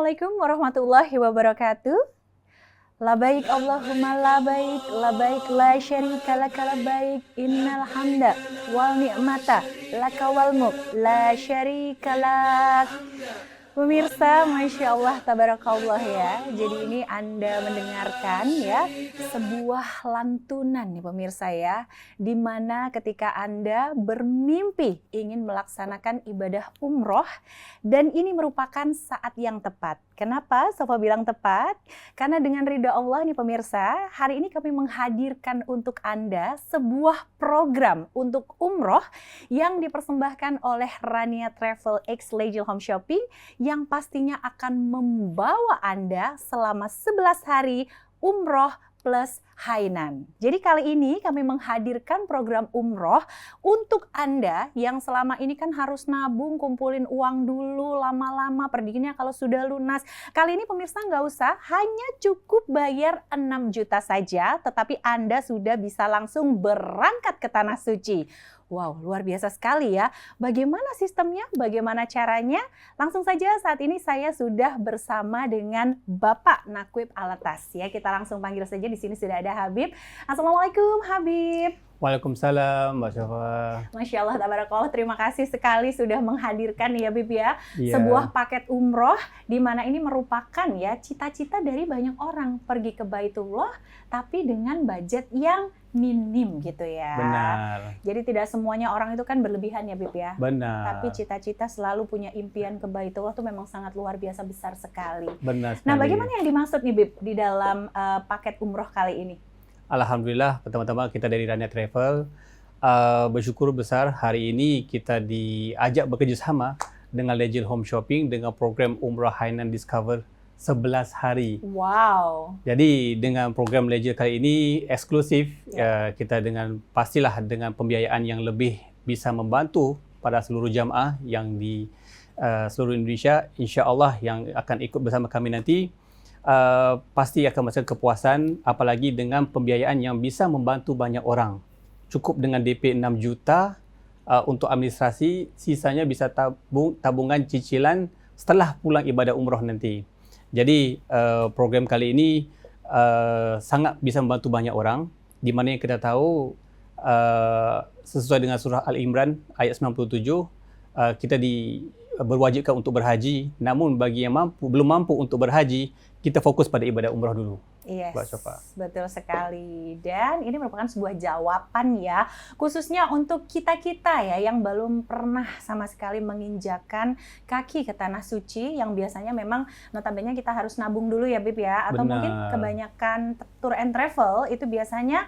Assalamualaikum warahmatullahi wabarakatuh. Labaik Allahumma labaik, labaik la syarika laka labaik, innal hamda wal ni'mata laka wal mulk la syarika lak. Pemirsa, Masya Allah, tabarakallah ya. Jadi ini Anda mendengarkan ya sebuah lantunan nih pemirsa ya. Dimana ketika Anda bermimpi ingin melaksanakan ibadah umroh dan ini merupakan saat yang tepat. Kenapa Sofa bilang tepat? Karena dengan ridha Allah nih pemirsa, hari ini kami menghadirkan untuk Anda sebuah program untuk umroh yang dipersembahkan oleh Rania Travel X Leisure Home Shopping yang pastinya akan membawa Anda selama 11 hari umroh plus Hainan. Jadi kali ini kami menghadirkan program umroh untuk Anda yang selama ini kan harus nabung, kumpulin uang dulu lama-lama, perginya kalau sudah lunas. Kali ini pemirsa nggak usah, hanya cukup bayar 6 juta saja, tetapi Anda sudah bisa langsung berangkat ke Tanah Suci. Wow, luar biasa sekali ya. Bagaimana sistemnya? Bagaimana caranya? Langsung saja saat ini saya sudah bersama dengan Bapak Nakwib Alatas ya. Kita langsung panggil saja, di sini sudah ada Habib. Assalamualaikum Habib. Waalaikumsalam Mbak Syafa. Masya Allah, tabarakallah, terima kasih sekali sudah menghadirkan ya Habib ya. Iya. Sebuah paket umroh di mana ini merupakan ya cita-cita dari banyak orang pergi ke Baitullah tapi dengan budget yang minim gitu ya. Benar. Jadi tidak semuanya orang itu kan berlebihan ya Bib ya. Benar. Tapi cita-cita selalu punya impian ke Baitullah tuh memang sangat luar biasa besar sekali. Benar sekali. Nah, bagaimana yang dimaksud nih Bib di dalam paket umroh kali ini? Alhamdulillah, pertama-tama kita dari Rania Travel bersyukur besar hari ini kita diajak bekerjasama dengan Leisure Home Shopping dengan program Umrah Hainan Discover 11 hari. Wow. Jadi dengan program Leisure kali ini eksklusif, kita pastilah dengan pembiayaan yang lebih bisa membantu pada seluruh jamaah yang di seluruh Indonesia, insya Allah yang akan ikut bersama kami nanti. Pasti akan merasakan kepuasan, apalagi dengan pembiayaan yang bisa membantu banyak orang. Cukup dengan DP 6 juta untuk administrasi, sisanya bisa tabungan cicilan setelah pulang ibadah umroh nanti. Jadi program kali ini sangat bisa membantu banyak orang, di mana yang kita tahu sesuai dengan surah Al-Imran ayat 97, kita berwajibkan untuk berhaji, namun bagi yang belum mampu untuk berhaji, kita fokus pada ibadah umrah dulu. Yes, Mbak Syafa. betul sekali. Dan ini merupakan sebuah jawaban ya, khususnya untuk kita-kita ya yang belum pernah sama sekali menginjakan kaki ke Tanah Suci, yang biasanya memang notabene kita harus nabung dulu ya Bib ya, atau Benar. mungkin kebanyakan tour and travel itu biasanya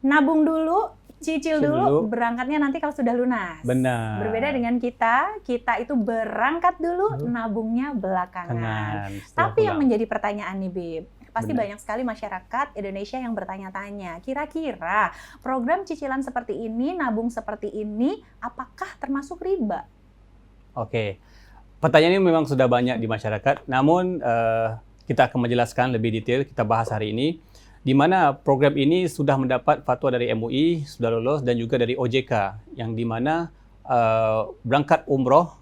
nabung dulu, cicil dulu, berangkatnya nanti kalau sudah lunas. Benar. Berbeda dengan kita itu berangkat dulu, nabungnya belakangan. Tapi yang menjadi pertanyaan nih Bib, pasti banyak sekali masyarakat Indonesia yang bertanya-tanya, kira-kira program cicilan seperti ini, nabung seperti ini, apakah termasuk riba? Oke, pertanyaan ini memang sudah banyak di masyarakat, namun kita akan menjelaskan lebih detail, kita bahas hari ini, di mana program ini sudah mendapat fatwa dari MUI, sudah lolos, dan juga dari OJK, yang di mana berangkat umroh,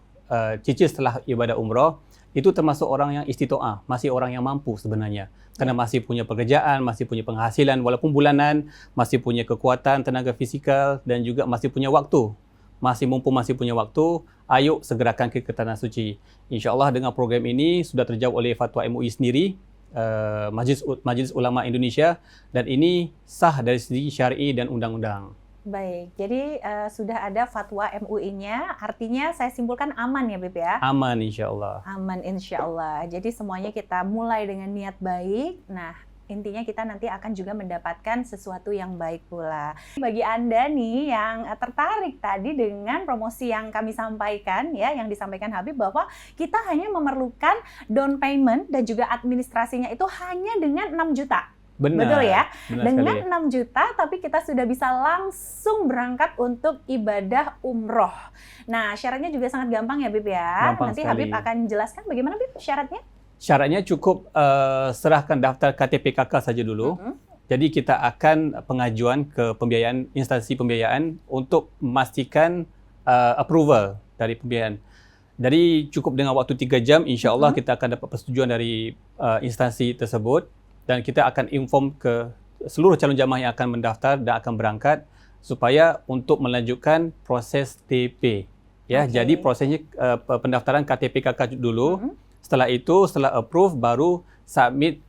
cicil setelah ibadah umroh, itu termasuk orang yang istitoah, masih orang yang mampu sebenarnya. Karena masih punya pekerjaan, masih punya penghasilan walaupun bulanan, masih punya kekuatan, tenaga fisikal, dan juga masih punya waktu. Masih punya waktu, ayo segerakan ke Tanah Suci. InsyaAllah dengan program ini sudah terjawab oleh fatwa MUI sendiri, Majelis Ulama Indonesia, dan ini sah dari segi syar'i dan undang-undang. Baik, jadi sudah ada fatwa MUI-nya, artinya saya simpulkan aman ya Bib ya? Aman insya Allah. Aman insya Allah. Jadi semuanya kita mulai dengan niat baik. Nah, intinya kita nanti akan juga mendapatkan sesuatu yang baik pula. Bagi Anda nih yang tertarik tadi dengan promosi yang kami sampaikan ya, yang disampaikan Habib, bahwa kita hanya memerlukan down payment dan juga administrasinya itu hanya dengan 6 juta. Benar. Betul ya? Benar dengan sekali. 6 juta tapi kita sudah bisa langsung berangkat untuk ibadah umroh. Nah, syaratnya juga sangat gampang ya Bib ya. Gampang Nanti sekali. Habib akan jelaskan bagaimana Bib syaratnya. Syaratnya cukup serahkan daftar KTP KK saja dulu. Jadi kita akan pengajuan ke instansi pembiayaan untuk memastikan approval dari pembiayaan. Jadi cukup dengan waktu 3 jam, insya-Allah kita akan dapat persetujuan dari instansi tersebut dan kita akan inform ke seluruh calon jemaah yang akan mendaftar dan akan berangkat supaya untuk melanjutkan proses TP. Ya, jadi prosesnya pendaftaran KTP KK dulu. Setelah itu, setelah approve baru submit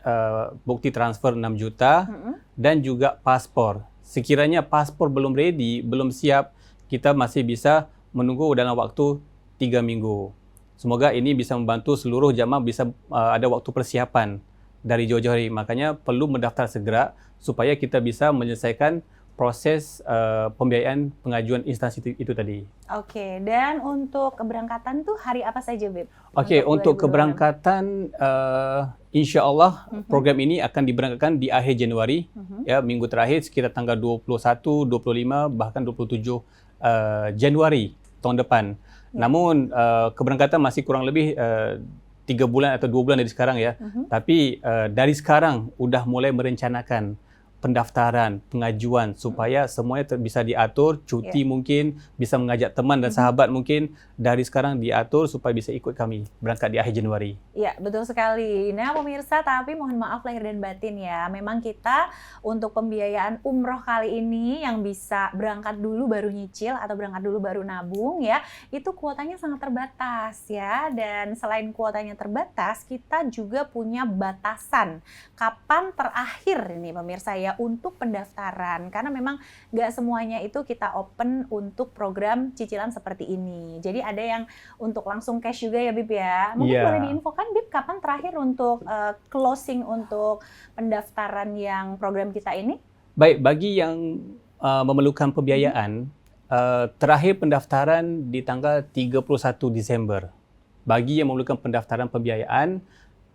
bukti transfer 6 juta dan juga paspor. Sekiranya paspor belum ready, belum siap, kita masih bisa menunggu dalam waktu 3 minggu. Semoga ini bisa membantu seluruh jamaah bisa ada waktu persiapan dari jauh-jauh hari. Makanya perlu mendaftar segera supaya kita bisa menyelesaikan proses pembiayaan pengajuan instansi itu tadi. Oke, dan untuk keberangkatan tuh hari apa saja, Bib? Oke, untuk keberangkatan insya-Allah program ini akan diberangkatkan di akhir Januari, ya, minggu terakhir sekitar tanggal 21, 25 bahkan 27 Januari tahun depan. Namun keberangkatan masih kurang lebih 3 bulan atau 2 bulan dari sekarang ya. Tapi dari sekarang udah mulai merencanakan pendaftaran, pengajuan supaya semuanya bisa diatur, cuti mungkin, bisa mengajak teman dan sahabat mungkin dari sekarang diatur supaya bisa ikut kami berangkat di akhir Januari. Ya, betul sekali. Nah, pemirsa, tapi mohon maaf lahir dan batin ya. Memang kita untuk pembiayaan umroh kali ini yang bisa berangkat dulu baru nyicil atau berangkat dulu baru nabung ya, itu kuotanya sangat terbatas ya. Dan selain kuotanya terbatas, kita juga punya batasan kapan terakhir ini pemirsa ya untuk pendaftaran, karena memang nggak semuanya itu kita open untuk program cicilan seperti ini. Jadi ada yang untuk langsung cash juga ya, Bib ya. Mungkin boleh diinfokan, Bib, kapan terakhir untuk closing untuk pendaftaran yang program kita ini? Baik, bagi yang memerlukan pembiayaan, terakhir pendaftaran di tanggal 31 Desember. Bagi yang memerlukan pendaftaran pembiayaan,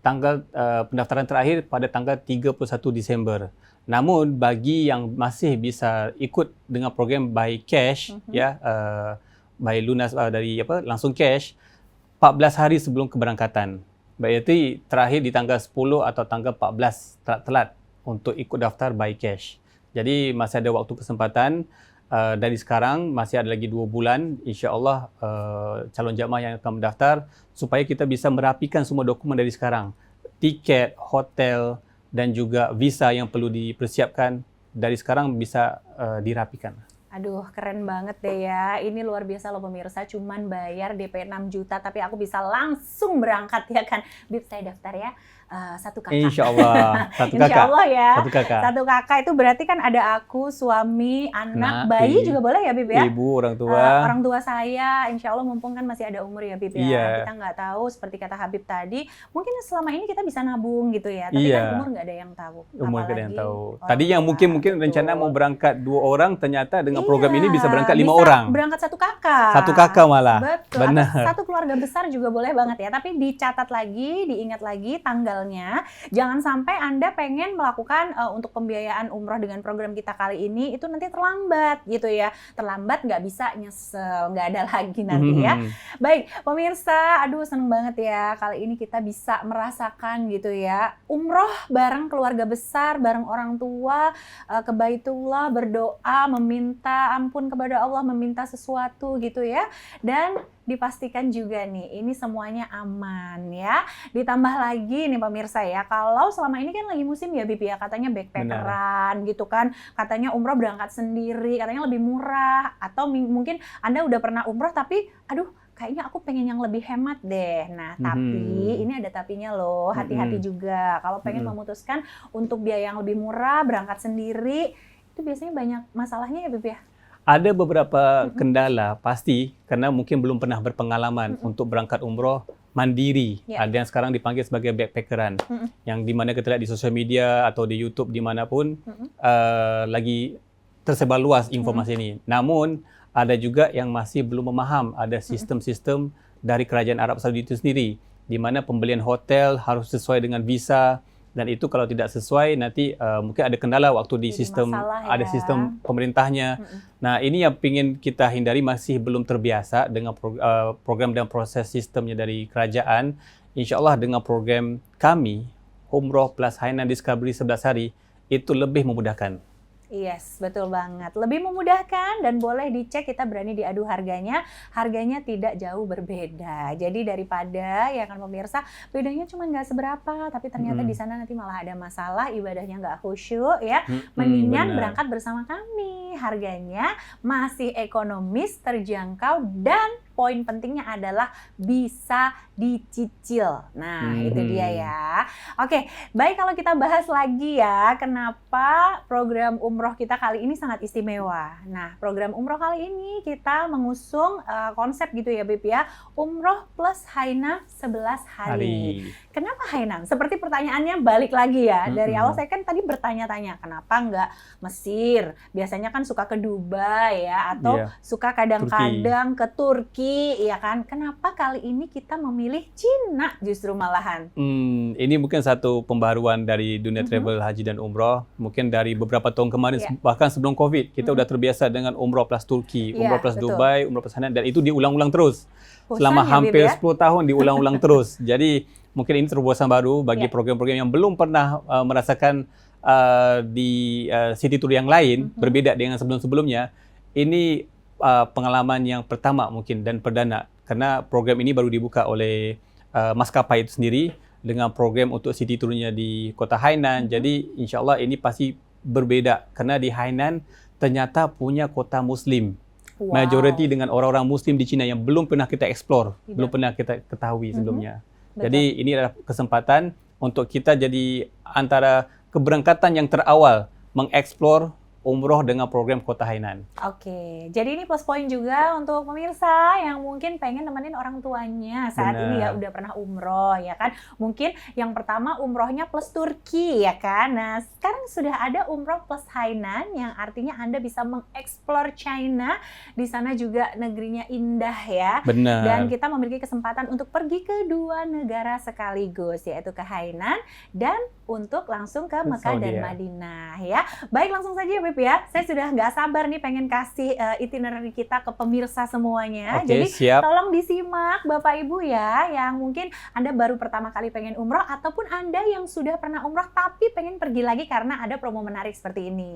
tanggal pendaftaran terakhir pada tanggal 31 Desember. Namun bagi yang masih bisa ikut dengan program by cash ya, by lunas dari langsung cash 14 hari sebelum keberangkatan. Berarti terakhir di tanggal 10 atau tanggal 14 telat untuk ikut daftar by cash. Jadi masih ada waktu kesempatan dari sekarang, masih ada lagi 2 bulan insya-Allah calon jemaah yang akan mendaftar supaya kita bisa merapikan semua dokumen dari sekarang. Tiket, hotel dan juga visa yang perlu dipersiapkan dari sekarang bisa dirapikan. Aduh, keren banget deh ya. Ini luar biasa loh pemirsa, cuman bayar DP 6 juta tapi aku bisa langsung berangkat ya kan. Bib, saya daftar ya. 1 kakak. Insya-Allah, 1 kakak. Insya-Allah ya. 1 kakak. 1 kakak itu berarti kan ada aku, suami, anak, bayi juga boleh ya, Bib ya? Ibu, orang tua. Orang tua saya, insya-Allah mumpung kan masih ada umur ya, Bib ya. Iya. Kita nggak tahu, seperti kata Habib tadi, mungkin selama ini kita bisa nabung gitu ya. Tapi kan umur nggak ada yang tahu. Umur nggak ada yang tahu. Tadi yang mungkin rencana mau berangkat 2 orang, ternyata dengan program ini bisa berangkat 5 orang. Berangkat 1 kakak. 1 kakak malah. Betul. Benar. Atau 1 keluarga besar juga boleh banget ya. Tapi dicatat lagi, diingat lagi tanggalnya. Jangan sampai Anda pengen melakukan untuk pembiayaan umroh dengan program kita kali ini itu nanti terlambat gitu ya. Terlambat nggak bisa nyesel, nggak ada lagi nanti ya. Baik, pemirsa, aduh seneng banget ya kali ini kita bisa merasakan gitu ya. Umroh bareng keluarga besar, bareng orang tua, ke Baitullah, berdoa, meminta ampun kepada Allah, meminta sesuatu gitu ya. Dan dipastikan juga nih, ini semuanya aman ya. Ditambah lagi nih pemirsa ya, kalau selama ini kan lagi musim ya Bib ya, katanya backpackeran gitu kan, katanya umroh berangkat sendiri, katanya lebih murah, atau mungkin Anda udah pernah umroh tapi aduh kayaknya aku pengen yang lebih hemat deh. Nah, tapi ini ada tapinya loh, hati-hati juga. Kalau pengen memutuskan untuk biaya yang lebih murah, berangkat sendiri, itu biasanya banyak masalahnya ya Bib ya? Ada beberapa kendala pasti karena mungkin belum pernah berpengalaman untuk berangkat umroh mandiri. Ada yang sekarang dipanggil sebagai backpackeran, yang dimana kita lihat di sosial media atau di YouTube dimanapun lagi tersebar luas informasi ini. Namun ada juga yang masih belum memaham ada sistem-sistem dari Kerajaan Arab Saudi itu sendiri, di mana pembelian hotel harus sesuai dengan visa. Dan itu kalau tidak sesuai nanti mungkin ada kendala waktu di sistem, ada sistem pemerintahnya. Nah ini yang ingin kita hindari, masih belum terbiasa dengan program dan proses sistemnya dari kerajaan. InsyaAllah dengan program kami, Umroh plus Hainan Discovery 11 hari, itu lebih memudahkan. Yes, betul banget. Lebih memudahkan dan boleh dicek, kita berani diadu harganya. Harganya tidak jauh berbeda. Jadi daripada ya kan pemirsa, bedanya cuma nggak seberapa, tapi ternyata di sana nanti malah ada masalah, ibadahnya nggak khusyuk ya. Mendingan Benar. berangkat bersama kami. Harganya masih ekonomis, terjangkau, dan poin pentingnya adalah bisa dicicil. Nah, itu dia ya. Oke, baik, kalau kita bahas lagi ya, kenapa program umroh kita kali ini sangat istimewa. Nah, program umroh kali ini kita mengusung konsep gitu ya, Bib ya, umroh plus Haina 11 hari. Kenapa Hainan? Seperti pertanyaannya balik lagi ya. Dari awal saya kan tadi bertanya-tanya, kenapa nggak Mesir? Biasanya kan suka ke Dubai ya, atau suka kadang-kadang ke Turki, ya kan? Kenapa kali ini kita memilih Cina justru malahan? Ini mungkin satu pembaruan dari dunia travel haji dan umroh. Mungkin dari beberapa tahun kemarin, bahkan sebelum COVID, kita udah terbiasa dengan umroh plus Turki, umroh plus Dubai, umroh plus Hainan, dan itu diulang-ulang terus. Selama hampir 10 tahun diulang-ulang terus. Jadi mungkin ini terobosan baru bagi program-program yang belum pernah merasakan di city tour yang lain, berbeda dengan sebelum-sebelumnya. Ini pengalaman yang pertama mungkin dan perdana, karena program ini baru dibuka oleh maskapai itu sendiri dengan program untuk city tournya di kota Hainan. Jadi insyaAllah ini pasti berbeda, karena di Hainan ternyata punya kota Muslim. Majoriti dengan orang-orang Muslim di China yang belum pernah kita explore, belum pernah kita ketahui sebelumnya. Jadi ini adalah kesempatan untuk kita jadi antara keberangkatan yang terawal mengeksplor umroh dengan program Kota Hainan. Oke, jadi ini plus poin juga untuk pemirsa yang mungkin pengen nemenin orang tuanya saat ini ya udah pernah umroh ya kan. Mungkin yang pertama umrohnya plus Turki ya kan. Nah, sekarang sudah ada umroh plus Hainan yang artinya Anda bisa mengeksplor China. Di sana juga negerinya indah ya. Benar. Dan kita memiliki kesempatan untuk pergi ke dua negara sekaligus, yaitu ke Hainan dan untuk langsung ke Mekah dan Madinah ya. Baik, langsung saja ya Beb ya. Saya sudah nggak sabar nih pengen kasih itinerary kita ke pemirsa semuanya. Oke, jadi siap. tolong disimak Bapak Ibu ya, yang mungkin Anda baru pertama kali pengen umroh ataupun Anda yang sudah pernah umroh tapi pengen pergi lagi karena ada promo menarik seperti ini.